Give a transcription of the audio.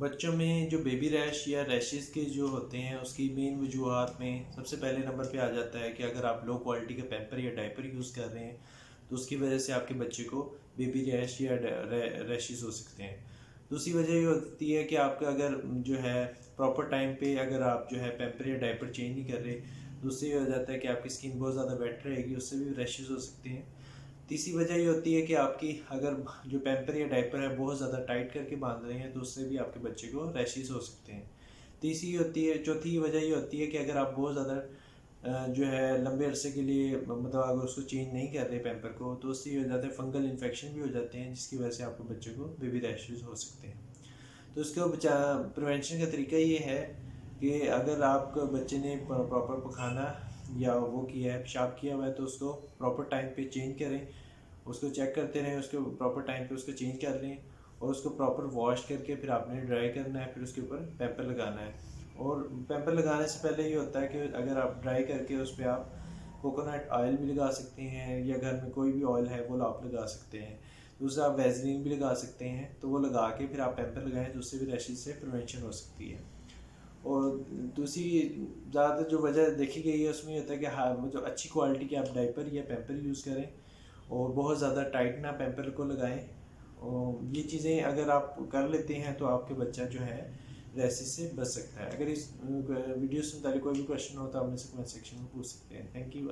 बच्चों में जो बेबी रैश या रैशेस के जो होते हैं उसकी मेन वजूहत में सबसे पहले नंबर पे आ जाता है कि अगर आप लो क्वालिटी का पैम्पर या डायपर यूज़ कर रहे हैं तो उसकी वजह से आपके बच्चे को बेबी रैश या रैशेस हो सकते हैं। दूसरी वजह ये होती है कि आपका अगर जो है प्रॉपर टाइम पे अगर आप जो है पैम्पर या डायपर चेंज नहीं कर रहे तो उससे ये हो जाता है कि आपकी स्किन बहुत ज़्यादा वेट रहेगी, उससे भी रैशेस हो सकते हैं। तीसरी वजह ये होती है कि आपकी अगर जो पैम्पर या डायपर है बहुत ज़्यादा टाइट करके बांध रहे हैं तो उससे भी आपके बच्चे को रैशेस हो सकते हैं। तीसरी होती है चौथी वजह ये होती है कि अगर आप बहुत ज़्यादा जो है लंबे अरसे के लिए मतलब अगर उसको चेंज नहीं कर रहे पैम्पर को तो उससे ये हो जाता है फंगल इन्फेक्शन भी हो जाते हैं जिसकी वजह से आपके बच्चे को बेबी रैशेस हो सकते हैं। तो इसका प्रिवेंशन का तरीका ये है कि अगर आपके बच्चे ने प्रॉपर पखाना या वो किया है पेशाब किया हुआ है तो उसको प्रॉपर टाइम पे चेंज करें, उसको चेक करते रहें, उसको प्रॉपर टाइम पे उसको चेंज कर लें और उसको प्रॉपर वॉश करके फिर आपने ड्राई करना है, फिर उसके ऊपर पैम्पर लगाना है। और पैम्पर लगाने से पहले ये होता है कि अगर आप ड्राई करके उस पर आप कोकोनट ऑयल भी लगा सकते हैं या घर में कोई भी ऑयल है वो आप लगा सकते हैं। दूसरा आप वैसलीन भी लगा सकते हैं, तो वो लगा के फिर आप पैम्पर लगाएं तो उससे भी रैशेज से प्रिवेंशन हो सकती है। और दूसरी ज़्यादातर जो वजह देखी गई है उसमें होता है कि हाँ जो अच्छी क्वालिटी के आप डायपर या पैम्पर यूज़ करें और बहुत ज़्यादा टाइट ना पैम्पर को लगाएं। और ये चीज़ें अगर आप कर लेते हैं तो आपके बच्चा जो है रैशेज से बच सकता है। अगर इस वीडियो से मुताबिक कोई भी क्वेश्चन हो तो आप मुझसे कमेंट सेक्शन में पूछ सकते हैं। Thank you.